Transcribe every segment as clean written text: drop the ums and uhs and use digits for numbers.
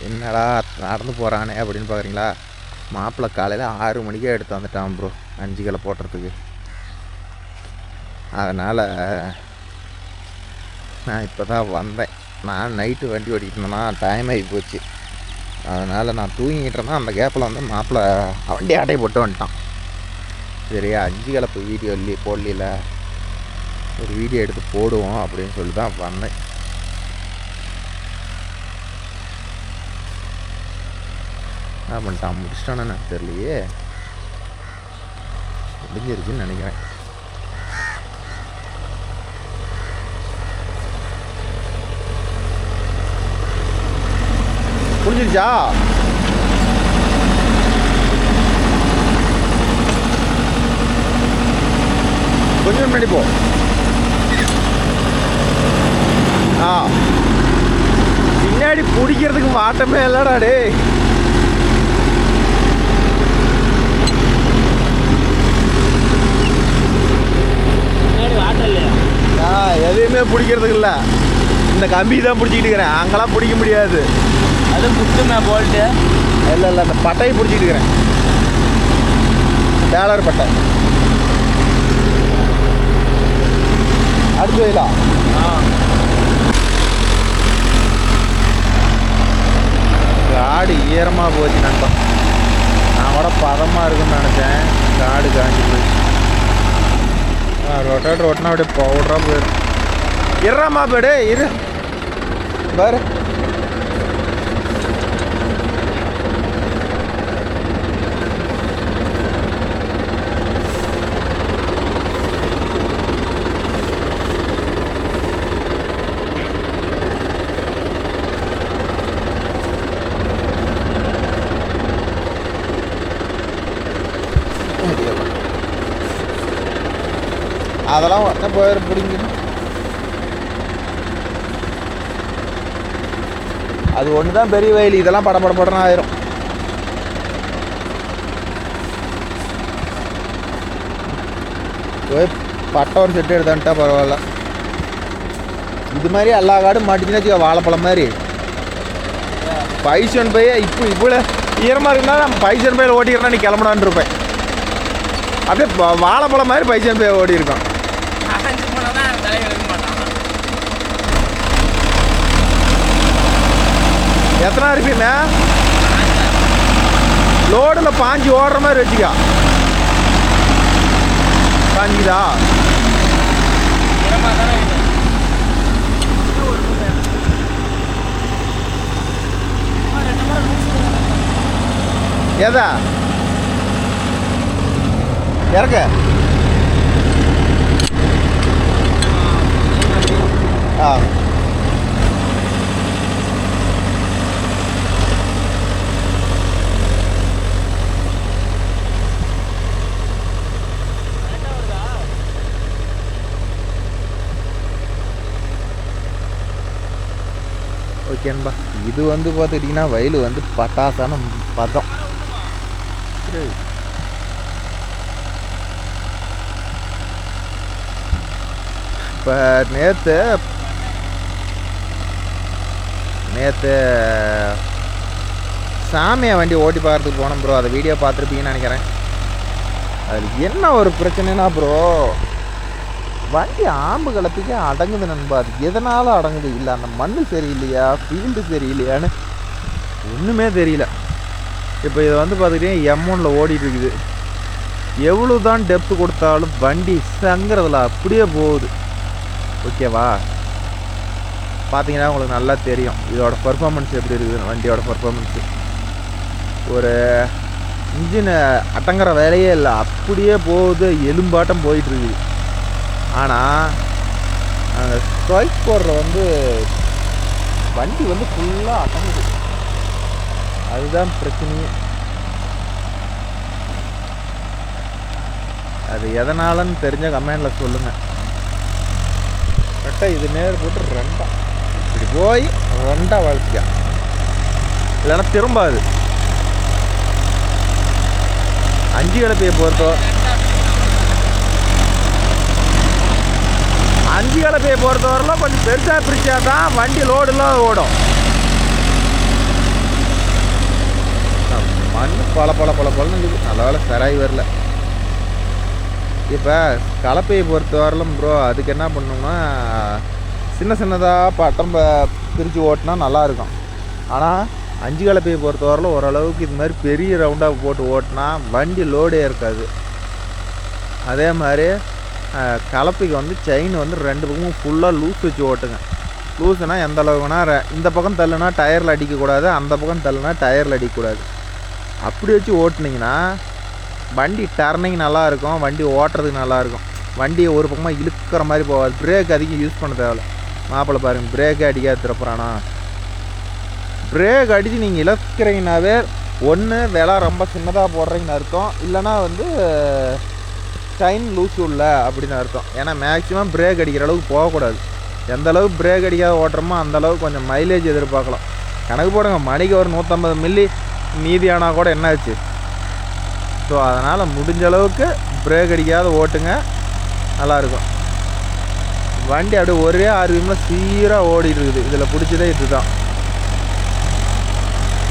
என்னடா நடந்து போகிறானே அப்படின்னு பார்க்குறீங்களா? மாப்பிள்ளை காலையில் 6 மணிக்கே எடுத்து வந்துட்டான் ப்ரோ 5 கிலோ போட்டுறதுக்கு. அதனால் நான் இப்போ தான் வந்தேன். நான் நைட்டு வண்டி ஓட்டிகிட்டு இருந்தேன்னா டைம் ஆகி போச்சு. அதனால் நான் தூங்கிக்கிட்டு இருந்தேன். அந்த கேப்பில் வந்து மாப்பிள்ளை வண்டி ஆட்டை போட்டு வந்துட்டான். சரியா 5 கிலோ வீடியோ போடல, ஒரு வீடியோ எடுத்து போடுவோம் அப்படின்னு சொல்லி தான் வந்தேன். என்ன பண்ணிட்டான், முடிச்சிட்டானு எனக்கு தெரியலையே. முடிஞ்சிருச்சுன்னு நினைக்கிறேன். புரிஞ்சிருச்சா? கொஞ்சம் முன்னாடி போ. பின்னாடி பிடிக்கிறதுக்கு வாட்டமே இல்லடா டே. எதையுமே பிடிக்கிறதுக்கு இல்லை, இந்த கம்பி தான் பிடிச்சிக்கிட்டு இருக்கிறேன். அங்கெல்லாம் பிடிக்க முடியாது. அது புட்டுமே போல்ட்டு இல்லை அந்த பட்டையை பிடிச்சிட்டு இருக்கிறேன். டேலர் பட்டை அடுத்து வைலா. காடு ஈரமாக போச்சு நண்பா. நான் கூட பதமாக இருக்குன்னு நினச்சேன். காடு காஞ்சி போச்சு. ரொட்டேட்டர் ஓட்டினா அப்படியே பவுடராக போயிடும். இறாமா போய்டு இரு பாரு. அதெல்லாம் உடனே போயிட பிடிங்க. அது ஒன்று தான் பெரிய வயல். இதெல்லாம் படப்படன்னு ஆயிரும். போய் பட்டை ஒரு செட்டு எடுத்தான்ட்டா பரவாயில்ல. இது மாதிரி எல்லா காடும் மாட்டிச்சுன்னு வச்சுக்கோ, வாழைப்பழம் மாதிரி. பைசன் பைய இப்போ இவ்வளோ ஈரமாக இருக்குன்னா நம்ம பைசன் பையில் ஓட்டிக்கிறேன்னா நீ கிளம்புடான்னு இருப்பேன். அப்படியே வாழைப்பழம் மாதிரி பைசன் பைய ஓடி இருக்கோம். எத்தனை இருப்பீங்க லோடில் பாஞ்சு ஓடுற மாதிரி வச்சுக்கா. பாஞ்சுதா எதா இறக்க? ஓகேன்பா. இது வந்து பார்த்துக்கிட்டிங்கன்னா வயல் வந்து பட்டாசான பதம். இப்போ நேற்று சாமியை வண்டி ஓட்டி பார்க்கறதுக்கு போனோம் ப்ரோ. அதை வீடியோ பார்த்துருப்பீங்கன்னு நினைக்கிறேன். அதில் என்ன ஒரு பிரச்சனைனா ப்ரோ, வண்டி ஆம்பு கலத்துக்கே அடங்குது நண்பா. அது எதனால் அடங்குது? இல்லை அந்த மண் சரியில்லையா, ஃபீல்டு சரியில்லையான்னு ஒன்றுமே தெரியல. இப்போ இதை வந்து பார்த்துக்கிட்டீங்கன்னா M1 ஓடிட்டு இருக்குது. எவ்வளோ தான் டெப்த்து கொடுத்தாலும் வண்டி சங்கிறதுல அப்படியே போகுது. ஓகேவா? பார்த்தீங்கன்னா உங்களுக்கு நல்லா தெரியும் இதோட பர்ஃபார்மன்ஸ் எப்படி இருக்குது. வண்டியோட பர்ஃபார்மன்ஸு ஒரு இன்ஜின் அடங்குற வேலையே இல்லை, அப்படியே போகுது, எலும்பாட்டம் போயிட்டுருக்குது. ஆனால் அந்த ஸ்ட்ரைக் போடுற வந்து வண்டி வந்து ஃபுல்லாக அடங்குது. அதுதான் பிரச்சனையே. அது எதனாலன்னு தெரிஞ்ச கமெண்டில் சொல்லுங்கள். கரெக்டாக இது நேர் போட்டு ரெண்டா இப்படி போய் ரெண்டா வளர்த்திக்கா, இல்லைன்னா திரும்பாது. 5 கலப்பையை பொறுத்தோ 5 கலப்பையை பொறுத்தவரைலாம் கொஞ்சம் பெருசாக பிரித்தா தான் வண்டி லோடுலாம் ஓடும். மண் பழன்னு இருக்குது. நல்ல வேலை சராய் வரல. இப்போ கலப்பையை பொறுத்த வரலும் ப்ரோ அதுக்கு என்ன பண்ணணும்னா சின்னதாக பட்டம் பிரித்து ஓட்டினா நல்லாயிருக்கும். ஆனால் 5 கலப்பையை பொறுத்த வரலும் ஓரளவுக்கு இது மாதிரி பெரிய ரவுண்டாக போட்டு ஓட்டினா வண்டி லோடே இருக்காது. அதே மாதிரி கலப்பைக்கு வந்து செயின் வந்து 2 பக்கமும் ஃபுல்லாக லூஸ் வச்சு ஓட்டுங்க. லூஸுனா எந்த அளவுக்குனா இந்த பக்கம் தள்ளுனா டயரில் அடிக்கக்கூடாது, அந்த பக்கம் தள்ளுனா டயரில் அடிக்கக்கூடாது. அப்படி வச்சு ஓட்டுனீங்கன்னா வண்டி டர்னிங் நல்லாயிருக்கும், வண்டி ஓட்டுறதுக்கு நல்லாயிருக்கும். வண்டியை ஒரு பக்கமாக இழுக்கிற மாதிரி போகாது. பிரேக் அதிகம் யூஸ் பண்ண தேவையில்ல. மாப்பிள்ளை பாருங்கள், பிரேக்கே அடிக்காது திருப்புறானா. பிரேக் அடித்து நீங்கள் இழக்கிறீங்கனாவே ஒன்று விலை ரொம்ப சின்னதாக போடுறீங்கன்னு அர்த்தம், இல்லைனா வந்து செயின் லூஸ் உள்ள அப்படின்னு அர்த்தம். ஏன்னா மேக்ஸிமம் பிரேக் அடிக்கிற அளவுக்கு போகக்கூடாது. எந்த அளவுக்கு பிரேக் அடிக்காத ஓட்டுறோமோ அந்தளவுக்கு கொஞ்சம் மைலேஜ் எதிர்பார்க்கலாம். கணக்கு போடுங்க, மணிக்கு ஒரு 150 மில்லி மீதி ஆனால் கூட என்ன ஆச்சு. ஸோ அதனால் முடிஞ்ச அளவுக்கு பிரேக் அடிக்காத ஓட்டுங்க, நல்லாயிருக்கும். வண்டி அப்படியே ஒரே ஆர்வியமில் சீராக ஓடிட்டு இருக்குது. இதில் பிடிச்சதே இது தான்.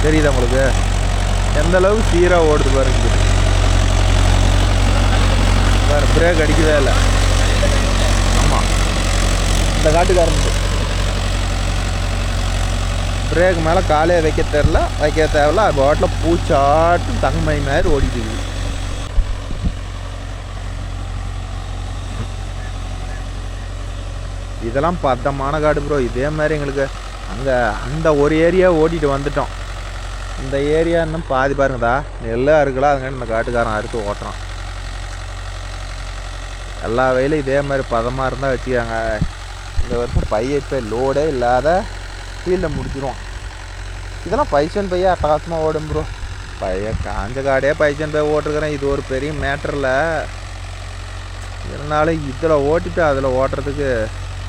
தெரியுதா உங்களுக்கு எந்த அளவுக்கு சீராக ஓடுது பாருங்க. வேறு பிரேக் அடிக்கவே இல்லை. ஆமாம், இந்த காட்டுக்காரனுக்கு பிரேக் மேலே காலையே வைக்க தேவையில்ல. பாட்டில் பூச்சாட்டு தங்கமை மாதிரி ஓடிட்டு இருக்குது. இதெல்லாம் பத்தமான காடு ப்ரோ. இதே மாதிரி எங்களுக்கு அங்கே அந்த ஒரு ஏரியா ஓட்டிகிட்டு வந்துட்டோம். இந்த ஏரியா இன்னும் பாதி பாருங்கதா நெல்லாக இருக்கலாம். அதுங்க இந்த காட்டுக்காரன் அறுத்து ஓட்டுறான். எல்லா வயலும் இதே மாதிரி பதமாக இருந்தால் வச்சுக்காங்க. இந்த வருஷம் பையப்போ லோடே இல்லாத ஃபீல்டில் முடிச்சிடுவோம். இதெல்லாம் பைசன் பைய அட்டகாசமாக ஓடும் ப்ரோ. காஞ்ச காடே பைசன் பை ஓட்டுருக்கிறேன். இது ஒரு பெரிய மேட்டரில் இருந்தாலும் இதில் ஓட்டிட்டு அதில் ஓட்டுறதுக்கு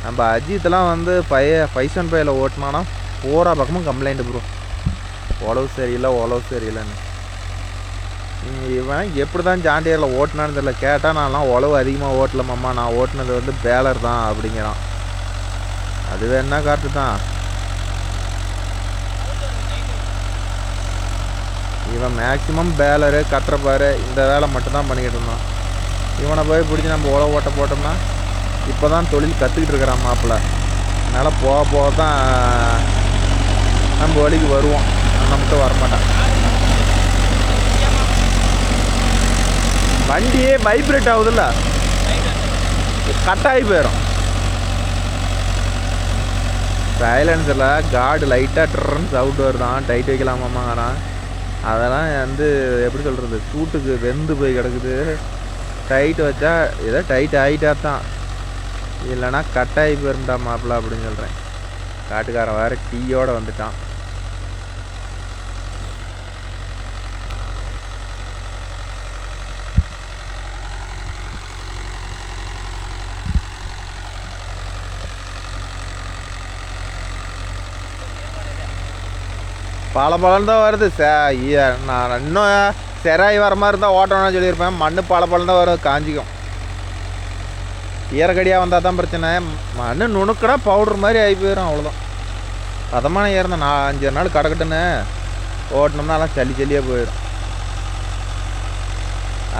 நம்ம அஜித்தெலாம் வந்து பைசன் பையில் ஓட்டினானா பூரா பக்கமும் கம்ப்ளைண்ட்டு ப்ரோ. உழவு சரியில்லைன்னு. இவன் எப்படி தான் ஜாண்டியரில் ஓட்டினான்னு தெரியல. கேட்டால் நான்லாம் உழவு அதிகமாக ஓட்டலமாம்மா, நான் ஓட்டினது வந்து பேலர் தான் அப்படிங்கிறான். அது வேணா கரெக்டு தான். இவன் மேக்சிமம் பேலரு கட்டுறப்பாரு இந்த வேலை மட்டும்தான் பண்ணிக்கிட்டு இருந்தான். இவனை போய் பிடிச்சி நம்ம உழவு ஓட்ட போட்டோம்னா இப்போ தான் தொழில் கற்றுக்கிட்டு இருக்கிறான் மாப்பிள்ள. அதனால் போக தான் நம்ம வழிக்கு வருவோம். நம்ம மட்டும் வரமாட்டான். வண்டியே வைப்ரேட் ஆகுதுல்ல, கட்டாகி போயிடும். சைலன்ஸில் காடு லைட்டாக ட்ரன்ஸ் அவுட் வருதான். டைட் வைக்கலாமாங்கிறான். அதெல்லாம் வந்து எப்படி சொல்கிறது, சூட்டுக்கு வெந்து போய் கிடக்குது. டைட் வச்சா ஏதோ டைட் ஆகிட்டா தான், இல்லைனா கட்டாகி போயிருந்தா மாப்பிள்ள அப்படின்னு சொல்கிறேன். காட்டுக்காரன் வேறு டீயோடு வந்துட்டான். பழம் தான் வருது. நான் இன்னும் செராய் வர மாதிரி இருந்தால் ஓட்டணும்னு சொல்லியிருப்பேன். மண் பழம் தான் வரும், காஞ்சிக்கும். ஈரக்கடியாக வந்தால் தான் பிரச்சனை. மண் நுணுக்கடா பவுடர் மாதிரி ஆகி போயிடும், அவ்வளோதான். பதமான ஏறினா 5 நாள் கடக்கட்டுன்னு ஓட்டினோம்னா எல்லாம் சளியாக போயிடும்.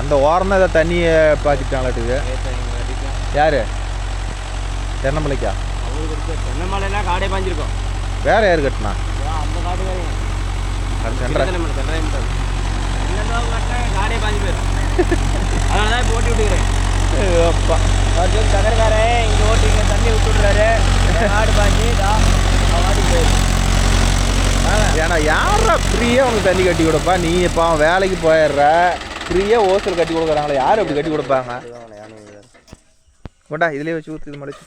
அந்த ஓரம் தான் ஏதோ தண்ணியை பாய்ச்சிட்டாங்களாட்டுக்கு. யார் தென்னமலைக்கா? தென்னமலைனா காடே பாஞ்சிருக்கோம். வேறு யார் கட்டினா? அந்த காட்டுக்காரங்க காடே பாஞ்சு போயிடும். அதனால தான் இப்போ ஓட்டி விட்டுக்கிறேன். சக்கரக்காரன் இங்கே ஓட்டிங்க தண்ணி விட்டு விட்றாரு. காடு பாஞ்சு வாட்டி போயிடும். ஏன்னா யாரா ஃப்ரீயாக உனக்கு தண்ணி கட்டி கொடுப்பா? நீ இப்போ வேலைக்கு போயிடுற, ஃப்ரீயாக ஓசல் கட்டி கொடுக்குறாங்களே, யார் அப்படி கட்டி கொடுப்பாங்க? கொண்டா இதுலேயே வச்சு ஊற்றி இது மலைச்சு.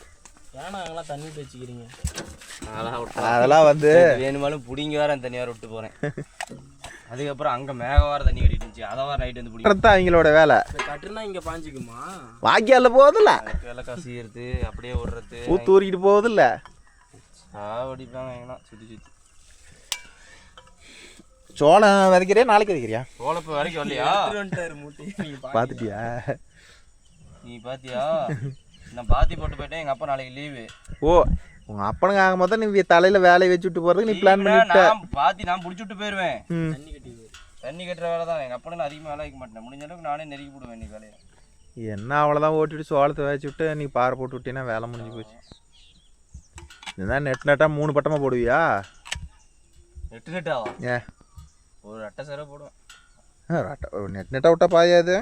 ஏன்னா அங்கெல்லாம் தண்ணி வச்சுக்கிறீங்க. அதெல்லாம் வந்து வேணுமாலும் பிடிங்க வேற தண்ணி வேற விட்டு போகிறேன். அதுக்கப்புறம் அங்கே மேகம் வேறு தண்ணி கட்டிட்டு இருந்துச்சு. அதை வேறு நைட்டு வந்து பிடிக்கிறது அவங்களோட வேலை. கட்டுனா இங்கே பாஞ்சிக்குமா? வாக்கியால போகுதில்ல, வேலைக்கா செய்யறது அப்படியே விடுறது, ஊற்றிட்டு போகுதில்ல. சாவடிப்பாங்க எங்கன்னா சுற்றி சோளம் விதைக்கிறியா நாளைக்கு விதைக்கிறியா? சோளப்பு வரைக்கும் வரலையா? பார்த்துட்டியா? நீ பார்த்தியா? நான் பாத்தி போட்டு போயிட்டேன். எங்கள் அப்பா நாளைக்கு லீவு. ஓ, உங்க அப்பனுக்கு ஆகும் போது நீ தலையில வேலையை வச்சு விட்டு போறதுக்கு நீ பிளான் பண்ணிட்ட. பாத்தி நான் புடிச்சு விட்டு போயிருவேன். தண்ணி கட்டுற வேலை தான். எங்கள் அப்பா அதிகமாக வேலை வைக்க மாட்டேன். முடிஞ்ச அளவுக்கு நானே நெருக்கி போடுவேன் இன்னைக்கு வேலையை. என்ன அவ்வளோதான் ஓட்டிட்டு சோளத்தை வச்சு விட்டு நீ பாறை போட்டு விட்டீங்கன்னா வேலை முடிஞ்சு போச்சு. இதுதான் நெட்டாக 3 பட்டமாக போடுவியா? நெட்டாவா? ஏன் ஒரு அட்டை சேர போடுவேன். நெட்டாக விட்டா பாயாது.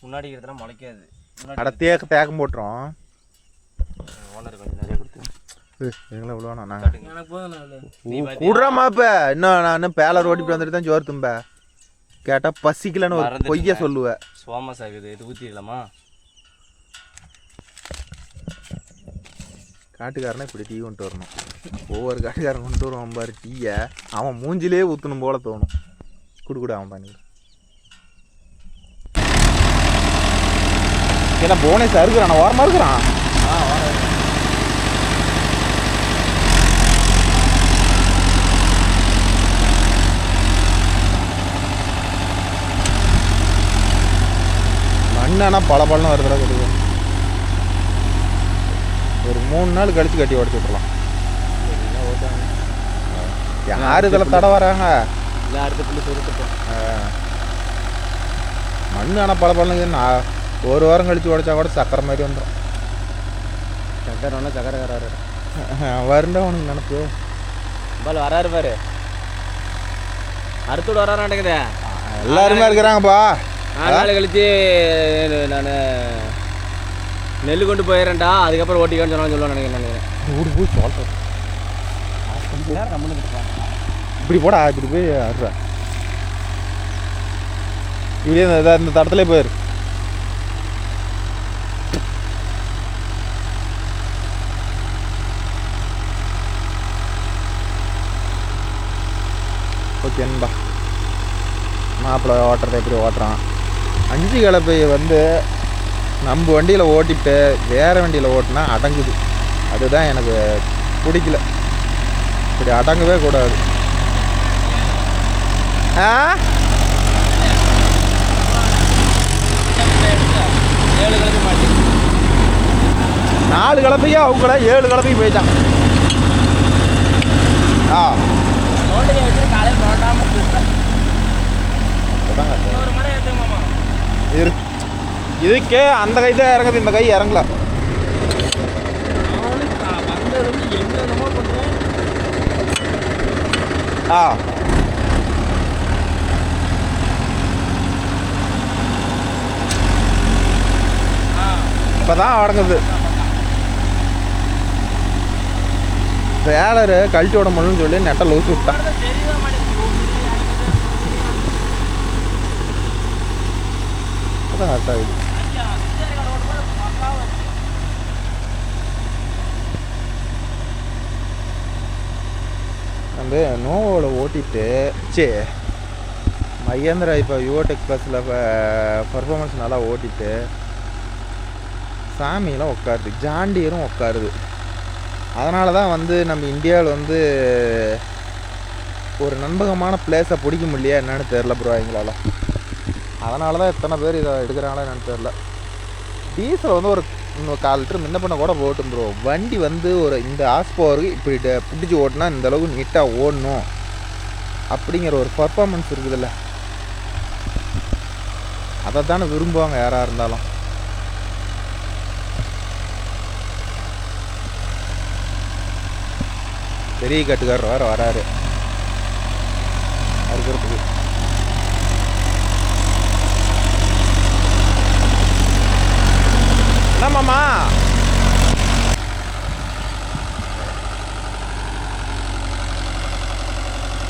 முன்னாடி இருக்கிறதுலாம் முளைக்காது. அட தேக்கம் போட்டுரும். ஓனர் கொஞ்சம் நிறைய கொடுத்து எங்களை விழுவானா நாங்கள் கூடுறாமா. இப்போ இன்னும் நான் பேலர் ஓட்டிட்டு வந்துட்டு தான் சோறு தும்ப கேட்டால் பசிக்கலன்னு ஒரு பொய்ய சொல்லுவேன். சோமஸ் ஆகுது. இது ஊற்றிடலாமா? காட்டுக்காரனே இப்படி டீ கொண்டு வரணும். ஒவ்வொரு காட்டுக்காரன் கொண்டு வருவான் பாரு டீயை, அவன் மூஞ்சிலே ஊற்றணும் போல தோணும். குடு அவன் பண்ணி ஏன்னா போனேஸ் அறுக்கிறான். ஓரமாக இருக்கிறான். மண்ணானா பல பழம் வருதுடா. கட்டுக்கு ஒரு 3 நாள் கழிச்சு கட்டி உடச்சு விட்டுலாம். யார் இதில் தடை வராங்க? மண் ஆனால் பல பழம் ஒரு வாரம் கழிச்சு உடச்சா கூட சக்கரை மாதிரி வந்துடும். சக்கரை ஒன்றா சக்கரை வராரு வருண்டா உனக்கு நினப்பு பால் வராரு பாரு. அறுத்தோடு வரானாட்டேங்குதே. எல்லாருமே இருக்கிறாங்கப்பா. 4 நாள் கழிச்சு நான் நெல் கொண்டு போயிடறேன்டா. அதுக்கப்புறம் ஓட்டிக்கான்னு சொன்னாலும் சொல்லுவேன் நினைக்கிறேன். இப்படி போடா, இப்படி போய் அறுறா. இப்படியே இந்த தடத்துல போயிரு. ஓகேன்பா. மாப்பிள்ளை ஓட்டுறதை எப்படி ஓட்டுறான். 5 கலப்பையை வந்து நம்ம வண்டியில் ஓட்டிட்டு வேறு வண்டியில் ஓட்டினா அடங்குது. அதுதான் எனக்கு பிடிக்கல. இப்படி அடங்கவே கூடாது. 4 கலப்பையும் அவங்கள 7 கலப்பையும் போயிட்டான். இதுக்கே அந்த கை தான் இறங்குது, இந்த கை இறங்கல. இப்பதான் அடங்குது. வேலரு கழட்டி விட முடியும்னு சொல்லி நெட்டை லூஸ் விட்டான். கரெக்டாக இது நம்ம நோவோவில் ஓட்டிட்டு மகேந்திரா இப்போ யுவோடெக் ப்ளஸில் பர்ஃபார்மன்ஸ் நல்லா ஓட்டிட்டு சாமியெல்லாம் உட்காருது, ஜாண்டியரும் உட்காருது. அதனால தான் வந்து நம்ம இந்தியாவில் வந்து ஒரு நம்பகமான பிளேஸை பிடிக்க முடியலையா என்னன்னு தெரில ப்ரோ எங்களால். அதனால தான் எத்தனை பேர் இதை எடுக்கிறாங்களா என்னன்னு தெரில. டீசல் வந்து ஒரு 1/4 லிட்டர் முன்ன பண்ண கூட ஓட்டும் ப்ரோ. வண்டி வந்து ஒரு இந்த ஹார்ஸ் பவருக்கு இப்படி பிடிச்சி ஓட்டினா இந்தளவுக்கு நீட்டாக ஓடணும் அப்படிங்கிற ஒரு பர்ஃபார்மன்ஸ் இருக்குதுல்ல, அதை தானே விரும்புவாங்க யாராக இருந்தாலும். பெரிய கட்டுக்காரர் வேறு வராரு அறுக்கிறதுக்கு. என்னம்மாம்மா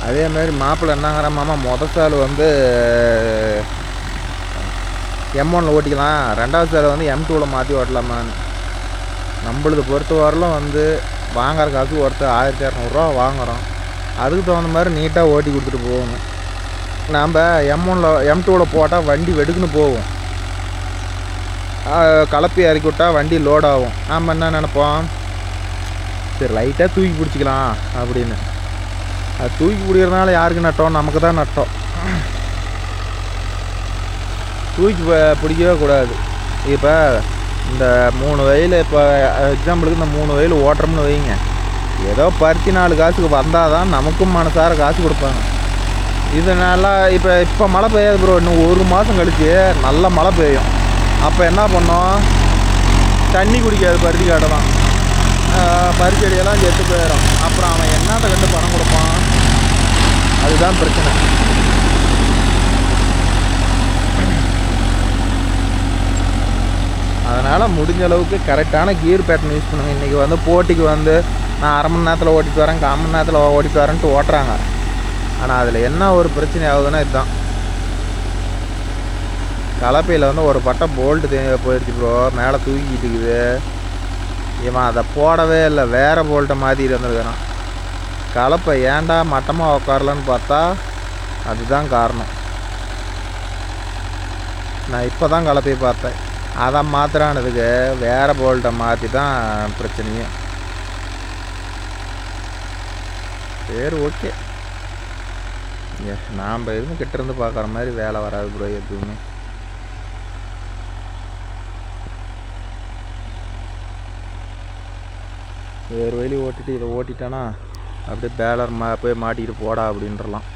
அதே மாதிரி மாப்பிள்ளை என்னங்கிற மாமா சால் வந்து M1 ஓட்டிக்கலாம், 2வது சால் வந்து M2 மாற்றி ஓட்டலாமான்னு. நம்மளுது பொறுத்த வரலும் வந்து வாங்குற காசு ஒருத்தர் 1200 வாங்குகிறோம். அதுக்கு தகுந்த மாதிரி நீட்டாக ஓட்டி கொடுத்துட்டு போகணும். நாம் M2 போட்டால் வண்டி வெடுக்குன்னு போகும், கலப்பி இறக்கி விட்டால் வண்டி லோட் ஆகும். நாம் என்ன நினைப்போம், சரி லைட்டாக தூக்கி பிடிச்சிக்கலாம் அப்படின்னு. அது தூக்கி பிடிக்கிறதுனால யாருக்கு நட்டோம், நமக்கு தான் நட்டோம். தூக்கி பிடிக்கவே கூடாது. இப்போ இந்த 3 வயல், இப்போ எக்ஸாம்பிளுக்கு இந்த 3 வயல் ஓட்டுறோம்னு வைங்க, ஏதோ பருத்தி 4 காசுக்கு வந்தால் தான் நமக்கும் மனசார காசு கொடுப்பாங்க. இது நல்லா இப்போ மழை பெய்யாது ப்ரோ. இன்னும் 1 மாதம் கழிச்சு நல்ல மழை பெய்யும். அப்போ என்ன பண்ணோம், தண்ணி குடிக்காது பருத்தி காட்டெல்லாம். பருத்தி செடியெல்லாம் செத்து போயிடும். அப்புறம் அவன் என்னத்தை கண்டு பணம் கொடுப்பான், அதுதான் பிரச்சனை. அதனால் முடிஞ்ச அளவுக்கு கரெக்டான கியர் பேட்டர்ன் யூஸ் பண்ணுங்கள். இன்றைக்கி வந்து போட்டிக்கு வந்து நான் 1/2 மணி நேரத்தில் ஓட்டிட்டு வரேன், 1/4 மணி நேரத்தில் ஓட்டிட்டு வரேன்ட்டு ஓட்டுறாங்க. ஆனால் அதில் என்ன ஒரு பிரச்சனை ஆகுதுன்னா இதுதான், கலப்பையில் வந்து ஒரு பட்டை போல்ட்டு போயிடுச்சு ப்ரோ, மேலே தூக்கிட்டு இருக்குது. இவன் அதை போடவே இல்லை, வேறு போல்ட்டை மாற்றிட்டு வந்துருக்கிறான். கலப்பை ஏன்டா மட்டமாக உட்காரலன்னு பார்த்தா அதுதான் காரணம். நான் இப்போ தான் கலப்பையை பார்த்தேன். அதை மாத்திரானதுக்கு வேறு போல்ட்டை மாற்றி தான் பிரச்சனையே. சரி ஓகே, நாம் எதுவும் கிட்டேருந்து பார்க்குற மாதிரி வேலை வராது ப்ரோ எதுவுமே. வேறு வழி ஓட்டிட்டு இதை ஓட்டிட்டானா அப்படியே பேலர் போய் மாட்டிக்கிட்டு போடா அப்படின்றலாம்.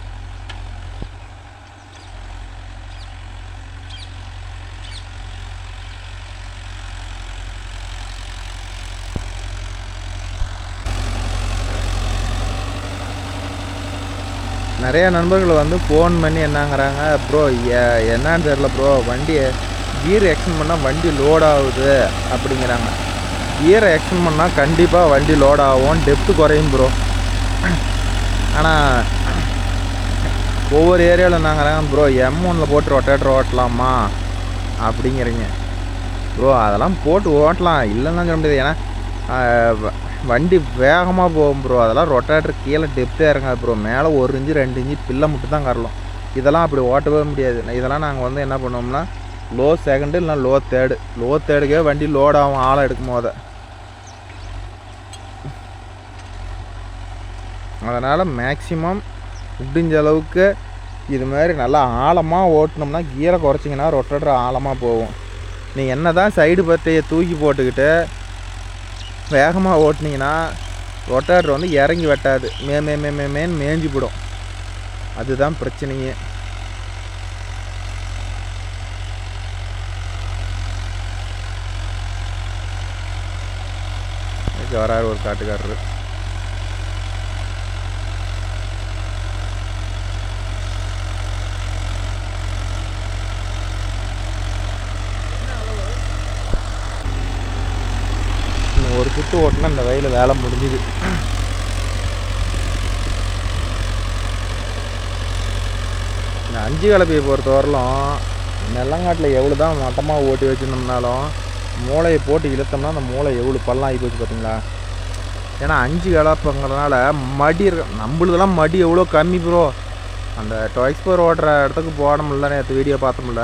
நிறையா நண்பர்கள் வந்து ஃபோன் பண்ணி என்னங்கிறாங்க, ப்ரோ என்னான்னு தெரில ப்ரோ, வண்டியை கியர் எக்ஸ்டெண்ட் பண்ணால் வண்டி லோட் ஆகுது அப்படிங்கிறாங்க. கியரை எக்ஸ்டெண்ட் பண்ணால் கண்டிப்பாக வண்டி லோட் ஆகும், டெப்த்து குறையும் ப்ரோ. ஆனால் ஒவ்வொரு ஏரியாவில் என்னங்கிறாங்க, ப்ரோ M1 போட்டு ரொட்டேட்டர் ஓட்டலாமா அப்படிங்கிறீங்க. ப்ரோ அதெல்லாம் போட்டு ஓட்டலாம், இல்லைன்னு சொல்ல முடியாது. ஏன்னா வண்டி வேகமாக போகும் ப்ரோ. அதெல்லாம் ரொட்டேட்டர் கீழே டெப்த்தே இறங்காது ப்ரோ. மேலே 1 இன்ச்சு 2 இன்ச்சு பில்லை மட்டும் தான் கரலும். இதெல்லாம் அப்படி ஓட்டவே முடியாது. இதெல்லாம் நாங்கள் வந்து என்ன பண்ணுவோம்னா லோ செகண்டு இல்லைனா லோ தேர்டுக்கே வண்டி லோட் ஆகும் ஆழம் எடுக்கும் போது. அதனால் மேக்ஸிமம் முடிஞ்ச அளவுக்கு இது மாதிரி நல்லா ஆழமாக ஓட்டினோம்னா கீரை குறைச்சிங்கன்னா ரொட்டேட்டர் ஆழமாக போகும். நீங்கள் என்ன தான் சைடு பட்டையை தூக்கி போட்டுக்கிட்டு வேகமாக ஓட்டினீங்கன்னா ரொட்டேட்டர் வந்து இறங்கி வெட்டாது, மேன்னு மேய்ஞ்சி போடும். அதுதான் பிரச்சனையே. வராரு ஒரு காட்டுக்காரரு. ஒரு சுற்று ஓட்டினா இந்த வயலில் வேலை முடிஞ்சுது. இந்த 5 கலப்பையை பொறுத்த வரலும் நெல்லங்காட்டில் எவ்வளோ தான் மட்டமாக ஓட்டி வச்சுருந்தோம்னாலும் மூளையை போட்டு இழுத்தோம்னா அந்த மூளை எவ்வளோ பள்ளம் ஆகி போச்சு பார்த்தீங்களா. ஏன்னா 5 கலப்பங்கிறதுனால மடி நம்மளுதெல்லாம் மடி எவ்வளோ கம்மி ப்ரோ. அந்த டாய்ஸ்போர் ஓட்டுற இடத்துக்கு போட முடியல, நேற்று வீடியோ பார்த்தோம்ல,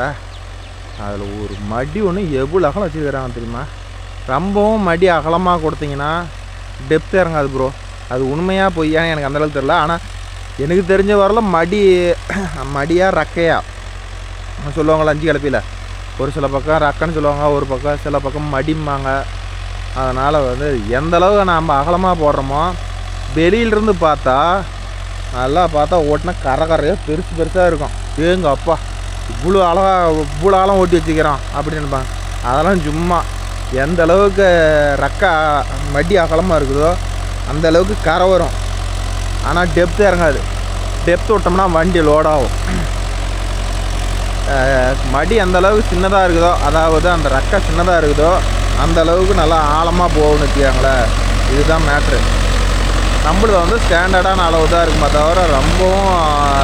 அதில் ஒரு மடி ஒன்று எவ்வளோ அகலம் வச்சுருக்கிறாங்க தெரியுமா. ரொம்பவும் மடி அகலமாக கொடுத்தீங்கன்னா டெப்த் இறங்காது ப்ரோ. அது உண்மையாக பொய்யான்னு எனக்கு அந்தளவுக்கு தெரில. ஆனால் எனக்கு தெரிஞ்ச வரல மடியாக ரக்கையா சொல்லுவாங்களா 5 கலப்பையில். ஒரு சில பக்கம் ரக்கைன்னு சொல்லுவாங்க, ஒரு பக்கம் சில பக்கம் மடிம்பாங்க. அதனால் வந்து எந்த அளவுக்கு நாம் அகலமாக போடுறோமோ வெளியிலிருந்து பார்த்தா நல்லா பார்த்தா ஓட்டினா கரையாக பெருசாக இருக்கும். எங்கள் அப்பா இவ்வளோ ஆழம் ஓட்டி வச்சுக்கிறான் அப்படின்னு நினைப்பாங்க. அதெல்லாம் சும்மா. எந்த அளவுக்கு ரக்கா மடி அகலமாக இருக்குதோ அந்த அளவுக்கு கரை வரும். ஆனால் டெப்த்து இறங்காது. டெப்த்து விட்டோம்னா வண்டி லோடாகும். மடி அந்த அளவுக்கு சின்னதாக இருக்குதோ, அதாவது அந்த ரக்கை சின்னதாக இருக்குதோ அந்த அளவுக்கு நல்லா ஆழமாக போகணும்னு வச்சுக்காங்களேன். இதுதான் மேட்ரு. நம்மளுது வந்து ஸ்டாண்டர்டான அளவு தான் இருக்குமா தவிர ரொம்பவும்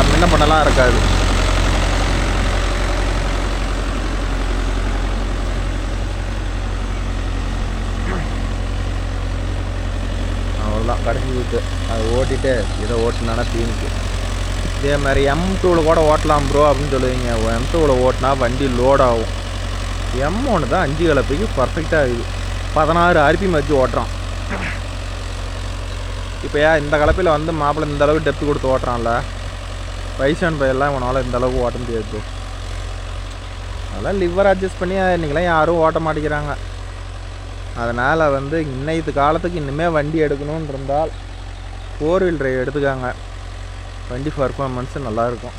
முன்ன பண்ணலாம் இருக்காது. அவ்வளோதான் கடைசி வீட்டு அது ஓட்டிட்டு இதை ஓட்டினானா தீனுக்கு. இதே மாதிரி M2 கூட ஓட்டலாம் ப்ரோ அப்படின்னு சொல்லுவீங்க. M2 ஓட்டினா வண்டி லோட் ஆகும். M1 தான் 5 கலப்பைக்கு பர்ஃபெக்டாக இருக்குது. 16 RPM வச்சு ஓட்டுறான். இப்போ இந்த கலப்பையில் வந்து மாப்பிள்ளை இந்த அளவுக்கு டெப்த்து கொடுத்து ஓட்டுறான்ல, வயசான பையெல்லாம் இவனால் இந்த அளவுக்கு ஓட்ட முடியாது ப்ரோ. அதெல்லாம் லிவர் அட்ஜஸ்ட் பண்ணி இன்றைக்கெல்லாம் யாரும் ஓட்ட மாட்டேங்கிறாங்க. அதனால் வந்து இன்னைத்து காலத்துக்கு இன்னுமே வண்டி எடுக்கணுன்னு இருந்தால் 4 வீல் டிரைவ் எடுத்துக்காங்க. வண்டி பர்ஃபார்மன்ஸு நல்லாயிருக்கும்.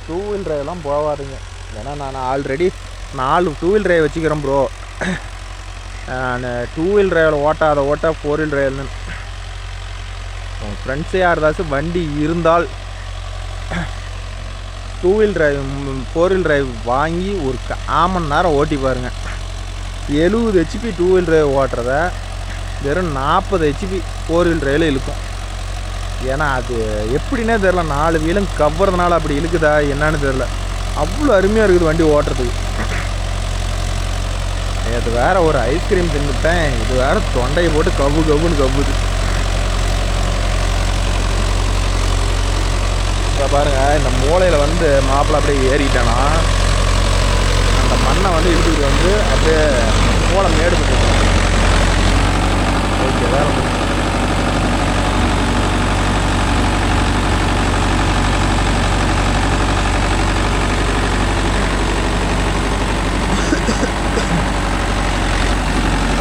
டூ வீல் டிரைவ்லாம் போகாதுங்க. ஏன்னா நான் ஆல்ரெடி 4 டூ வீல் டிரைவ் வச்சுக்கிறேன் ப்ரோ. நான் டூ வீல் டிரைவில் ஓட்டாத 4 வீல் டிரைவ்னு உங்கள் ஃப்ரெண்ட்ஸே யாராச்சும் வண்டி இருந்தால் two wheel drive 4 wheel drive வாங்கி ஒரு 1/4 மணி நேரம் ஓட்டி பாருங்கள். 70 ஹெச்பி டூ வீல் டிரைவ் ஓட்டுறத வெறும் 40 ஹெச்பி 4 வீல் டிரைவில் இழுக்கும். ஏன்னா அது எப்படின்னே தெரில, 4 வீலும் கவ்வறதுனால அப்படி இழுக்குதா என்னன்னு தெரில. அவ்வளோ அருமையாக இருக்குது வண்டி ஓட்டுறதுக்கு. இது வேறு ஒரு ஐஸ்கிரீம் தின்னுட்டேன், இது வேறு தொண்டையை போட்டு கவ்வுன்னு கவ்வுது. இப்போ பாருங்கள், இந்த மூளையில் வந்து மாப்பிள்ளை அப்படியே ஏறிட்டானா அந்த மண்ணை வந்து இழுத்துக்கிட்டு வந்து அப்படியே மூளை மேடு பண்ணிட்டு ஓகே வேறு.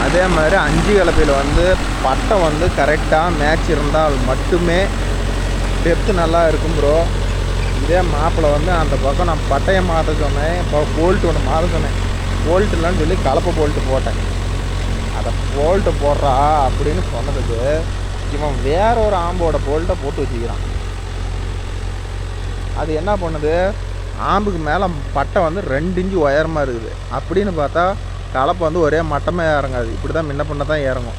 அதே மாதிரி 5 கலப்பையில் வந்து பட்டை வந்து கரெக்டாக மேட்ச் இருந்தால் மட்டுமே டெப்த்து நல்லா இருக்கும் ப்ரோ. இதே மாப்பிள்ளை வந்து அந்த பக்கம் நான் பட்டையை மாற்ற சொன்னேன், இப்போ போல்ட்டு ஒன்று மாற்ற சொன்னேன். போல்ட்டுலான்னு சொல்லி கலப்பை போல்ட்டு போட்டேன். அதை போல்ட்டு போடுறா அப்படின்னு சொன்னதுக்கு இவன் வேற ஒரு ஆம்போட போல்ட்டை போட்டு வச்சுக்கிறான். அது என்ன பண்ணுது, ஆம்புக்கு மேலே பட்டை வந்து 2 இன்ச்சு உயரமாக இருக்குது. அப்படின்னு பார்த்தா கலப்பை வந்து ஒரே மட்டமாக இறங்காது. இப்படி தான் முன்ன பண்ண தான் இறங்கும்.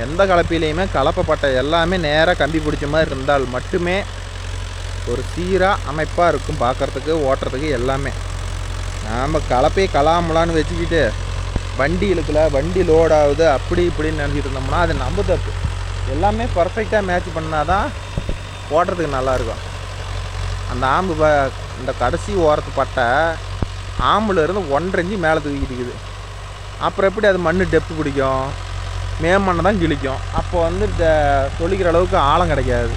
எந்த கலப்பையிலையுமே கலப்பை பட்டை எல்லாமே நேராக கம்பி பிடிச்ச மாதிரி இருந்தால் மட்டுமே ஒரு சீராக அமைப்பாக இருக்கும் பார்க்குறதுக்கு, ஓட்டுறதுக்கு எல்லாமே. நாம் கலப்பையை கலாமலான்னு வச்சுக்கிட்டு வண்டி இழுக்கல, வண்டி லோட் ஆகுது அப்படி இப்படின்னு நினச்சிட்டு இருந்தோம்னா அது நம்ம தப்பு. எல்லாமே பர்ஃபெக்டாக மேட்ச் பண்ணால் தான் ஓட்டுறதுக்கு நல்லாயிருக்கும். அந்த ஆம்பு இந்த கடைசி ஓரத்து பட்டை ஆம்புலேருந்து 1.5 இன்ச்சு மேலே தூக்கிட்டு இருக்குது. அப்புறம் எப்படி அது மண் டெப்த்து பிடிக்கும், மேம்மண்ணை தான் கிழிக்கும். அப்போ வந்து இந்த சொல்லிக்கிற அளவுக்கு ஆழம் கிடைக்காது.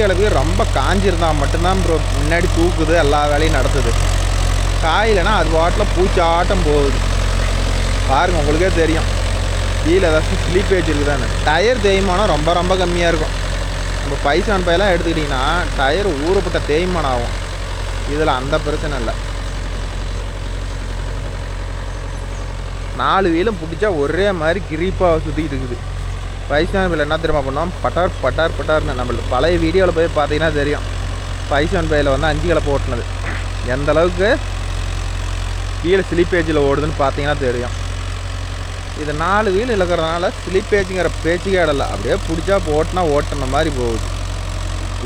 கலப்பை ரொம்ப காஞ்சிருந்தால் மட்டும்தான் ப்ரோ முன்னாடி தூக்குது, எல்லா வேலையும் நடத்துது. காயிலனா அது வாட்டில் பூச்சாட்டம் போகுது. பாருங்கள், உங்களுக்கே தெரியும் கீழே ஏதாச்சும் ஸ்லீப்பேஜ் இருக்குதானே. டயர் தேய்மானம் ரொம்ப ரொம்ப கம்மியாக இருக்கும். நம்ம பைசான் பையெல்லாம் எடுத்துக்கிட்டிங்கன்னா டயர் ஊறப்பட்ட தேய்மானம் ஆகும். இதில் அந்த பிரச்சனை இல்லை. 4 வீலும் பிடிச்சா ஒரே மாதிரி கிரிப்பாக சுற்றிக்கிட்டு இருக்குது. பைசான் பையில் என்ன தெரியுமா பண்ணோம், பட்டார் பட்டார் பட்டார்னு. நம்மளுக்கு பழைய வீடியோவில் போய் பார்த்தீங்கன்னா தெரியும் பைசான் பையில் வந்து 5 கலப்பை ஓட்டினது எந்த அளவுக்கு கீழே ஸ்லிப்பேஜில் ஓடுதுன்னு பார்த்தீங்கன்னா தெரியும். இது 4 வீல் இழக்கிறதுனால ஸ்லிப்பேஜுங்கிற பேச்சுக்கே இடல, அப்படியே பிடிச்சா ஓட்டினா ஓட்டின மாதிரி போகுது.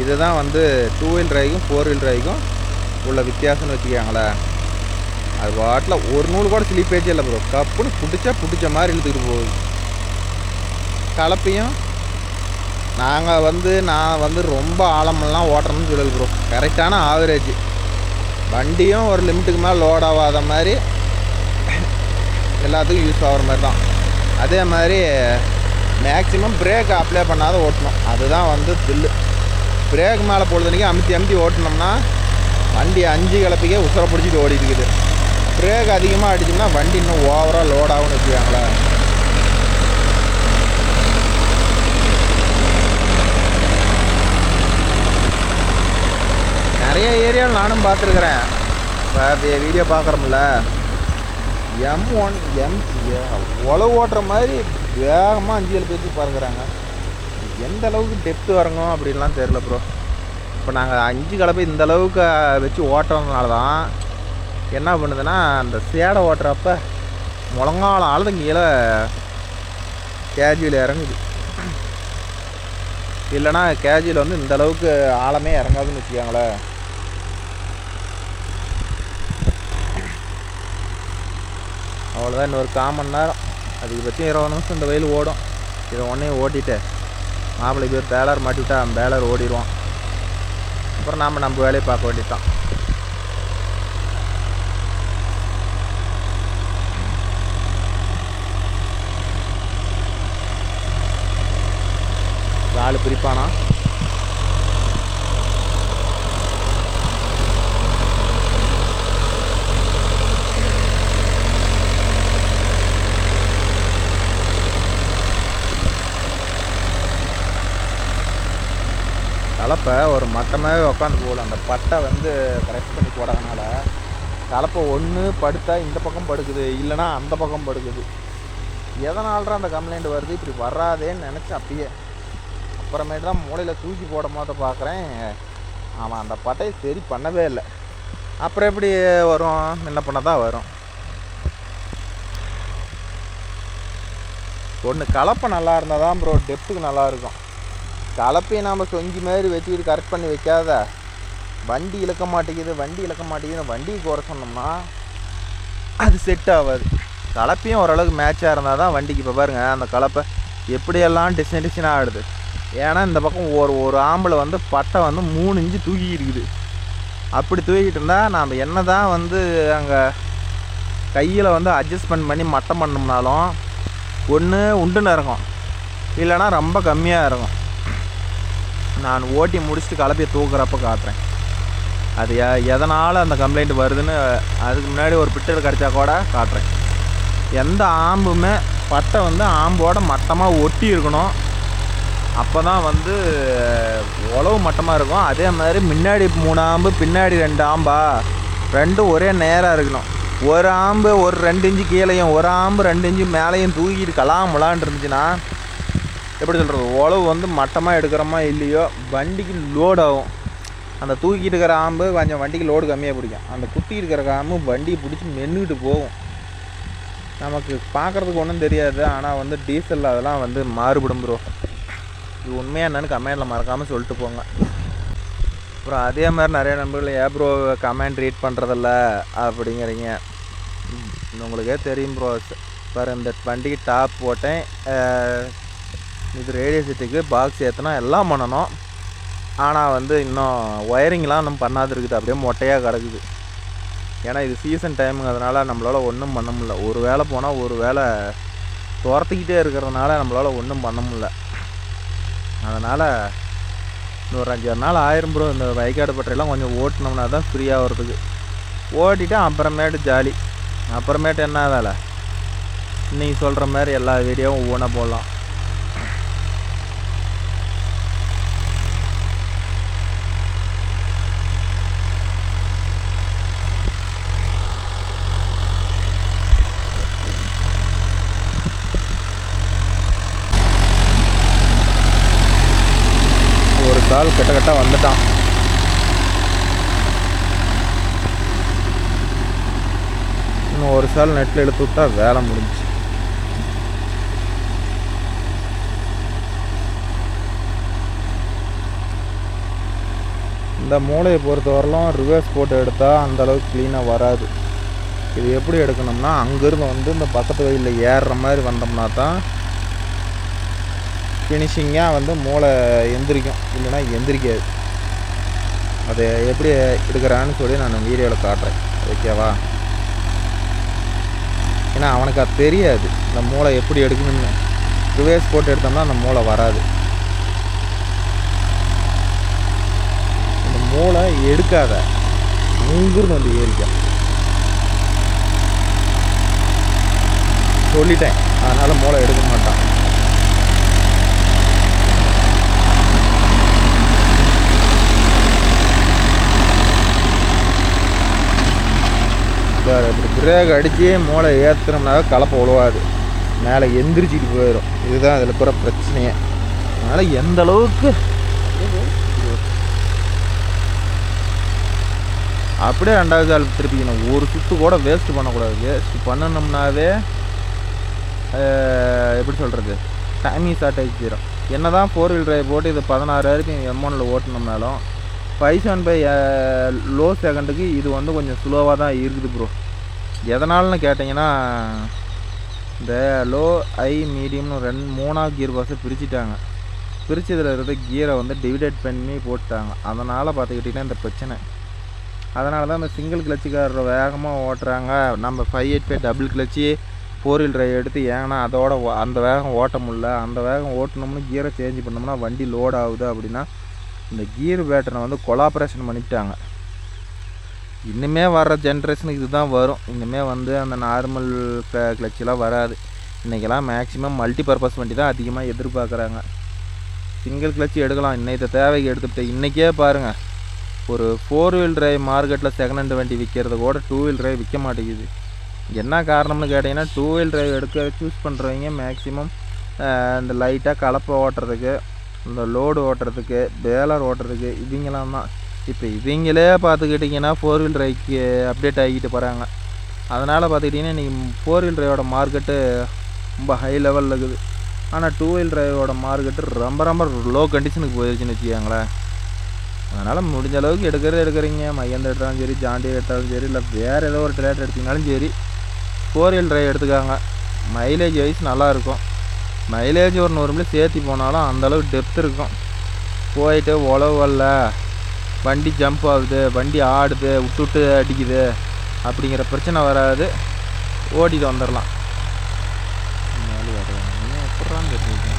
இதுதான் வந்து 2 வீல் டிரைவுக்கும் 4 வீல் டிரைவுக்கும் உள்ள வித்தியாசம்னு வச்சுக்காங்களேன். அது வாட்டில் ஒரு நூல் கூட ஸ்லிப்பேஜே இல்லை ப்ரோ, கப்புன்னு பிடிச்ச மாதிரி இழுத்துக்கிட்டு போகுது. கலப்பையும் நான் வந்து ரொம்ப ஆழமெல்லாம் ஓட்டுறேன்னு சொல்லல ப்ரோ, கரெக்டான ஆவரேஜ். வண்டியும் ஒரு லிமிட்டுக்கு மேலே லோட் ஆகாத மாதிரி எல்லாத்துக்கும் யூஸ் ஆகிற மாதிரி தான். அதே மாதிரி மேக்ஸிமம் பிரேக் அப்ளை பண்ணாத ஓட்டணும், அதுதான் வந்து தில்லு. பிரேக் மேலே பொழுதுனிக்கு அமுத்தி ஓட்டினோம்னா வண்டி 5 கலப்பைக்கே உசுரை பிடிச்சிட்டு ஓடிட்டு இருக்குது. பிரேக் அதிகமாக அடிச்சோம்னா வண்டி இன்னும் ஓவராக லோட் ஆகும்னு வச்சுக்காங்களேன். நிறைய ஏரியாவில் நானும் பார்த்துருக்குறேன். இப்போ வீடியோ பார்க்குறோம்ல, M1 M2 உழவு ஓட்டுற மாதிரி வேகமாக 5 பேருக்கு பார்க்குறாங்க. எந்த அளவுக்கு டெப்த்து வரணும் அப்படின்லாம் தெரில ப்ரோ. இப்போ நாங்கள் 5 கலப்பை இந்த அளவுக்கு வச்சு ஓட்டுறதுனால தான் என்ன பண்ணுதுன்னா, அந்த சேடை ஓட்டுறப்ப முழங்கால ஆளுது கீழே கேஜுவில் இறங்குது. இல்லைனா கேஜுவில் வந்து இந்த அளவுக்கு ஆழமே இறங்காதுன்னு வச்சுக்காங்களேன். அவ்வளோதான், இன்னொரு 1/4 மணி நேரம், அதிகபட்சம் 20 நிமிஷம் இந்த வெயில் ஓடும். இதை ஒன்றையும் ஓட்டிட்டு மாப்பிள்ளை பேர் பேலர் மாட்டிவிட்டா பேலர் ஓடிடுவான். அப்புறம் நாம் நம்ம வேலையை பார்க்க வேண்டியதான். ஆள் பிரிப்பானா கலப்பை ஒரு மட்டமாகவே உட்காந்து போகல. அந்த பட்டை வந்து கரெக்ட் பண்ணி போடாதனால கலப்பை ஒன்று படுத்தா இந்த பக்கம் படுக்குது, இல்லைன்னா அந்த பக்கம் படுக்குது. எதனால்தான் அந்த கம்ப்ளைண்ட் வருது, இப்படி வராதேன்னு நினச்சி அப்பயே அப்புறமேட்டு தான் மூளையில் தூக்கி போடும் போது பார்க்குறேன் அவன் அந்த பட்டையை சரி பண்ணவே இல்லை. அப்புறம் எப்படி வரும், என்ன பண்ண தான் வரும். ஒன்று கலப்பை நல்லா இருந்தால் தான் ப்ரோ டெப்த்துக்கு நல்லாயிருக்கும். கலப்பையை நாம் சொங்கி மாதிரி வச்சுக்கிட்டு கரெக்ட் பண்ணி வைக்காத வண்டி இழுக்க மாட்டேங்குதுன்னு வண்டியை குறை சொன்னோம்னா அது செட் ஆகாது. கலப்பையும் ஓரளவுக்கு மேட்சாக இருந்தால் தான் வண்டிக்கு. இப்போ பாருங்கள் அந்த கலப்பை எப்படியெல்லாம் டிசைனாக ஆடுது. ஏன்னா இந்த பக்கம் ஒரு ஆம்பில் வந்து பட்டை வந்து 3 இன்ச்சு தூக்கிட்டு இருக்குது. அப்படி தூக்கிட்டு இருந்தால் நாம் என்ன தான் வந்து அங்கே கையில் வந்து அட்ஜஸ்ட்மெண்ட் பண்ணி மட்டம் பண்ணோம்னாலும் ஒன்று உண்டுன்னு இருக்கும், இல்லைனா ரொம்ப கம்மியாக இருக்கும். நான் ஓட்டி முடிச்சுட்டு கலப்பையை தூக்குறப்ப காட்டுறேன் அது எதனால் அந்த கம்ப்ளைண்ட் வருதுன்னு. அதுக்கு முன்னாடி ஒரு பிட்டர் கிடச்சா கூட காட்டுறேன். எந்த ஆம்புமே பட்டை வந்து ஆம்போட மட்டமாக ஒட்டி இருக்கணும். அப்போ தான் வந்து உழவு மட்டமாக இருக்கும். அதே மாதிரி முன்னாடி 3 ஆம்பு பின்னாடி 2 ஆம்பா ரெண்டும் ஒரே நேராக இருக்கணும். ஒரு ஆம்பு ஒரு 2 இன்ச்சு கீழையும் ஒரு ஆம்பு 2 இன்ச்சு மேலேயும் தூக்கிட்டு கலாமுலான் இருந்துச்சுன்னா எப்படி சொல்கிறது, உழவு வந்து மட்டமாக எடுக்கிறோமா இல்லையோ வண்டிக்கு லோடு ஆகும். அந்த தூக்கிட்டு இருக்கிற ஆம்பு கொஞ்சம் வண்டிக்கு லோடு கம்மியாக பிடிக்கும். அந்த குத்தி இருக்கிற ஆம்பு வண்டியை பிடிச்சி மென்னுக்கிட்டு போகும். நமக்கு பார்க்குறதுக்கு ஒன்றும் தெரியாது, ஆனால் வந்து டீசலில் அதெல்லாம் வந்து மாறுபடும் ப்ரோ. இது உண்மையாக என்னன்னு கமெண்டில் மறக்காமல் சொல்லிட்டு போங்க. அப்புறம் அதே மாதிரி நிறைய நண்பர்கள் ஏன் ப்ரோ கமெண்ட் ரீட் பண்ணுறதில்ல அப்படிங்கிறீங்க. உங்களுக்கே தெரியும் ப்ரோ. பாரு இந்த வண்டிக்கு டாப் போட்டேன், இது ரேடியோ செட்டுக்கு பாக்ஸ் ஏற்றினா எல்லாம் பண்ணணும். ஆனால் வந்து இன்னும் ஒயரிங்லாம் இன்னும் பண்ணாது இருக்குது, அப்படியே மொட்டையாக கிடக்குது. ஏன்னா இது சீசன் டைமுங்கிறதுனால நம்மளால் ஒன்றும் பண்ண முடியல. ஒரு வேளை போனால் ஒரு வேளை துரத்திக்கிட்டே இருக்கிறதுனால நம்மளால் ஒன்றும் பண்ண முடியல. அதனால் இன்னொரு 5-6 நாள் ஆயிரம் ப்ரோ. இந்த வைக்காடு பட்டறையெல்லாம் கொஞ்சம் ஓட்டினோம்னா தான் ஃப்ரீயாக வர்றதுக்கு. ஓட்டிட்டு அப்புறமேட்டு ஜாலி. அப்புறமேட்டு என்ன வேலை, இன்றைக்கி சொல்கிற மாதிரி எல்லா வீடியோவும் ஒவ்வொன்றா போடலாம். ஒரு கால் கிட்ட வந்துட்டான். இன்னும் ஒரு சால் நெட்டில் இழுத்து விட்டா வேலை முடிஞ்சிச்சு. இந்த மூளையை பொறுத்தவரையிலும் ரிவர்ஸ் போட்டு எடுத்தால் அந்தளவுக்கு க்ளீனாக வராது. இது எப்படி எடுக்கணும்னா அங்கேருந்து வந்து இந்த பக்கத்து வழியில் ஏறுற மாதிரி வந்தோம்னா தான் ஃபினிஷிங்காக வந்து மூளை எந்திரிக்கும், இல்லைன்னா எந்திரிக்காது. அதை எப்படி எடுக்கிறான்னு சொல்லி நான் வீடியோவில் காட்டுறேன், ஓகேவா? ஏன்னா அவனுக்கு அது தெரியாது இந்த மூளை எப்படி எடுக்கணும்னு. ரிவர்ஸ் போட்டு எடுத்தோம்னா அந்த மூளை வராது. இந்த மூளை எடுக்காத அங்கிருந்து வந்து ஏறிக்கும் சொல்லிட்டேன், அதனால் மூளை எடுக்க மாட்டான். இப்படி பிரேக் அடித்து மூளை ஏற்றுனோம்னாவே கலப்பை உழுவாது, மேலே எந்திரிச்சிட்டு போயிடும். இதுதான் இதில் கூட பிரச்சனையே. அதனால் எந்த அளவுக்கு அப்படியே 2வது கால் திருப்பிக்கணும். ஒரு சுற்று கூட வேஸ்ட்டு பண்ணக்கூடாது. வேஸ்ட் பண்ணணும்னாவே எப்படி சொல்கிறது, டைமிங் ஷார்ட்டேஜ் தரும். என்ன தான் 4 வீல் டிரைவ் போட்டு இது 16,000 M1 ஓட்டினோம்னாலும் 575 லோ செகண்டுக்கு இது வந்து கொஞ்சம் ஸ்லோவாக தான் இருக்குது ப்ரோ. எதனால்னு கேட்டிங்கன்னா இந்த லோ ஐ மீடியம்னு 3 கியர் பாக்ஸை பிரிச்சுட்டாங்க. பிரிச்சதில் இருக்கிற கியரை வந்து டிவைடேட் பண்ணி போட்டாங்க. அதனால் பார்த்துக்கிட்டிங்கன்னா இந்த பிரச்சனை. அதனால தான் இந்த சிங்கிள் கிளச்சுக்காரர் வேகமாக ஓட்டுறாங்க. நம்ம 585 டபுள் கிளச்சு 4 வீல் டிரைவ் எடுத்து ஏன்னா அதோட அந்த வேகம் ஓட்ட முடியல. அந்த வேகம் ஓட்டணும்னு கியரை சேஞ்ச் பண்ணோம்னா வண்டி லோட் ஆகுது அப்படின்னா இந்த கியர் பேட்டனை வந்து கொலாபரேஷன் பண்ணிட்டாங்க. இன்னுமே வர்ற ஜென்ரேஷனுக்கு இது தான் வரும். இன்னுமே வந்து அந்த நார்மல் கிளச்செலாம் வராது. இன்றைக்கெல்லாம் மேக்ஸிமம் மல்டி பர்பஸ் வண்டி தான் அதிகமாக எதிர்பார்க்குறாங்க. சிங்கிள் கிளச்சு எடுக்கலாம். இன்னைக்கு தேவைக்கு எடுத்துகிட்டு இன்றைக்கே பாருங்கள், ஒரு 4 வீல் டிரைவ் மார்க்கெட்டில் செகண்ட் ஹேண்ட் வண்டி விற்கிறது கூட 2 வீல் டிரைவ் விற்க மாட்டேங்குது. என்ன காரணம்னு கேட்டிங்கன்னா, 2 வீல் டிரைவ் எடுக்க சூஸ் பண்ணுறவங்க மேக்ஸிமம் இந்த லைட்டாக கலப்பை ஓட்டுறதுக்கு, இந்த லோடு ஓட்டுறதுக்கு, பேலர் ஓட்டுறதுக்கு இவங்களாம் தான். இப்போ இவங்களே பார்த்துக்கிட்டிங்கன்னா 4 வீல் டிரைவ்க்கு அப்டேட் ஆகிட்டு போகிறாங்க. அதனால் பார்த்துக்கிட்டிங்கன்னா இன்றைக்கி 4 வீல் டிரைவோட மார்க்கெட்டு ரொம்ப ஹை லெவலில் இருக்குது. ஆனால் 2 வீல் டிரைவோட மார்க்கெட்டு ரொம்ப ரொம்ப லோ கண்டிஷனுக்கு போயிடுச்சுன்னு வச்சுக்கோங்களேன். அதனால் முடிஞ்ச அளவுக்கு எடுக்கிறீங்க, மகேந்திரா எடுத்தாலும் சரி, ஜாண்டியர் எடுத்தாலும் சரி, இல்லை வேறு ஏதோ ஒரு டிராக்டர் எடுத்திங்கனாலும் சரி, 4 வீல் டிரைவ் எடுத்துக்காங்க. மைலேஜ் வைஸ் நல்லாயிருக்கும். மைலேஜ் ஒரு 100 மில்லி சேர்த்தி போனாலும் அந்தளவுக்கு டெப்த் இருக்கும். போயிட்டு உழவல்ல, வண்டி ஜம்ப் ஆகுது, வண்டி ஆடுது, விட்டு அடிக்குது அப்படிங்கிற பிரச்சனை வராது. ஓட்டிட்டு வந்துடலாம். எப்படான்னு தெரிஞ்சுக்க.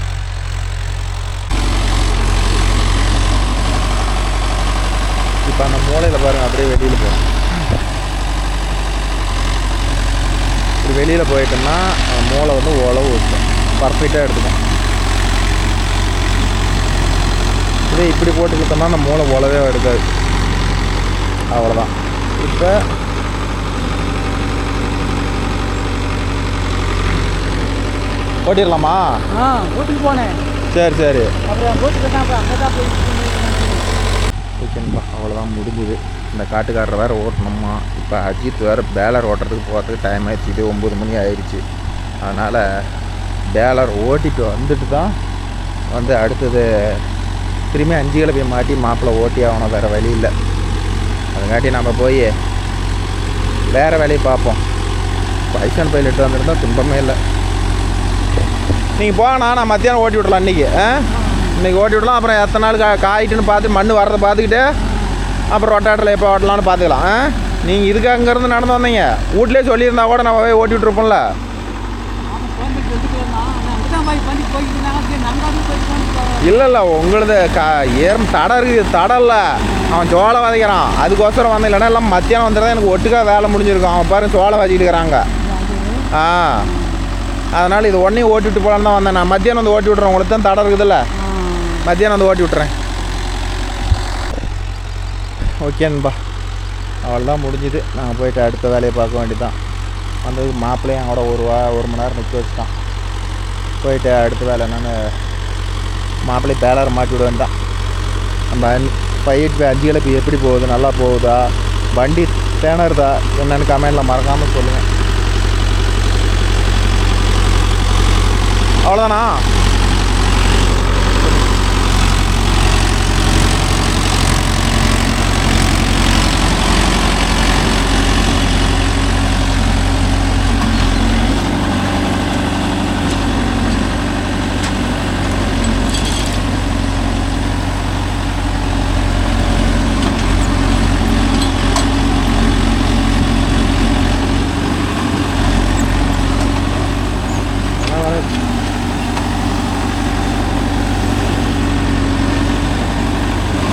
இப்போ அந்த மூலையில் பாருங்கள், அப்படியே வெளியில் போகிறோம். இப்படி வெளியில் போயிட்டோம்னா மூளை வந்து உழவு வச்சோம், பர்ஃபெக்டாக எடுத்துக்கும். இதே இப்படி போட்டுக்கிட்டோம்னா அந்த மூளை உழவே எடுக்காது. அவ்வளோதான். இப்போ ஓட்டிடலாமா? ஓட்டுக்கு போனேன். சரி சரி, அப்புறம் ஓட்டுக்கிட்டேன். அப்புறம் அங்கே தான் போய் ஓகேங்களா. அவ்வளோதான் முடிஞ்சுது. இந்த காட்டுக்காரரை வேறு ஓட்டணுமா. இப்போ அஜித் வேறு பேலர் ஓட்டுறதுக்கு போகிறதுக்கு டைம் ஆயிடுச்சு. இது 9 மணி ஆயிடுச்சு. அதனால் பேலர் ஓட்டிட்டு வந்துட்டு தான் வந்து அடுத்தது திரும்பி 5 கிலோ போய் மாட்டி மாப்பிள்ளை ஓட்டி ஆகணும். வேறு வழி இல்லை. அதுங்காட்டி நம்ம போய் வேறு வேலையை பார்ப்போம். பைசன் பைலட் வந்துருந்தால் துன்பமே இல்லை. நீங்கள் போங்கண்ணா, நான் மத்தியானம் ஓட்டி விட்றலாம். இன்றைக்கி ஓட்டி விடலாம். அப்புறம் எத்தனை நாள் காயிட்டுன்னு பார்த்து மண் வரதை பார்த்துக்கிட்டு அப்புறம் ரொட்டாட்டில் எப்போ ஓட்டலான்னு பார்த்துக்கலாம். நீங்கள் இதுக்கு அங்கேருந்து நடந்து வந்தீங்க, வீட்லேயே சொல்லியிருந்தா கூட நம்ம போய் ஓட்டி விட்ருப்போம்ல. இல்லை உங்களது ஏறும் தடம் இருக்குது. தடம் இல்லை, அவன் சோளம் வதைக்கிறான். அதுக்கோசரம் வந்தேன். இல்லைன்னா எல்லாம் மத்தியானம் வந்துடுறதா எனக்கு ஒட்டுக்காக வேலை முடிஞ்சிருக்கும். அவன் பாருங்க சோளம் வச்சுக்கிட்டு இருக்கிறாங்க. அதனால் இது உடனே ஓட்டி விட்டு போகலான்னு தான் வந்தேன். நான் மத்தியானம் வந்து ஓட்டி விட்றேன். உங்களுக்கு தான் தடம் இருக்குதுல்ல, மத்தியானம் வந்து ஓட்டி விட்றேன். ஓகேன்பா, அவ்வளோதான் முடிஞ்சுது. நாங்கள் போயிட்டு அடுத்த வேலையை பார்க்க வேண்டியதான். வந்தது மாப்பிள்ளையும் கூட 1 மணி நேரம் நிற்க வச்சுட்டான். போயிட்டு அடுத்த வேலை என்னென்னு மாப்பிள்ளை பேலர் மாட்டி விட வேண்டாம். நம்ம 5 கிலோ எப்படி போகுது, நல்லா போகுதா, வண்டி தேனருதா என்னென்னு கமெண்டில் மறக்காமல் சொல்லுங்கள். அவ்வளோதானா?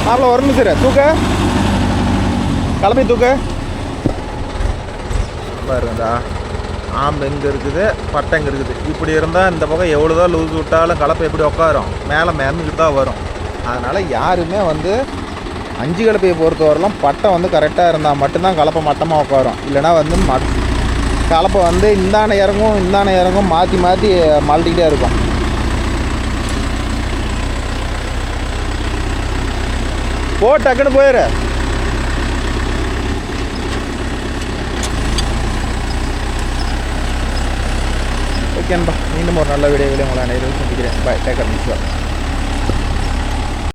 மாப்பிள்ள ஒரு நிமிஷம் தூக்க, கிளம்பி தூக்க. பாருங்கடா, ஆம்பு எங்கே இருக்குது, பட்டை எங்கே இருக்குது. இப்படி இருந்தால் இந்த பக்கம் எவ்வளோதான் லூஸ் விட்டாலும் கலப்பை எப்படி உட்காரும், மேலே மிதந்துக்கிட்டு தான் வரும். அதனால் யாருமே வந்து 5 கலப்பையை பொறுத்தவரைலாம் பட்டை வந்து கரெக்டாக இருந்தால் மட்டும்தான் கலப்பை மட்டமாக உட்காரும். இல்லைனா வந்து கலப்பை வந்து இந்தான இறங்கும் மாற்றி மாற்றி மழட்டிக்கிட்டே இருக்கும். போ, டக்குன்னு போயிரு. ஓகேன்பா, மீண்டும் ஒரு நல்ல வீடியோவில் உங்களை அனைவரும் சந்திக்கிறேன். பாய், டேக் கேர்.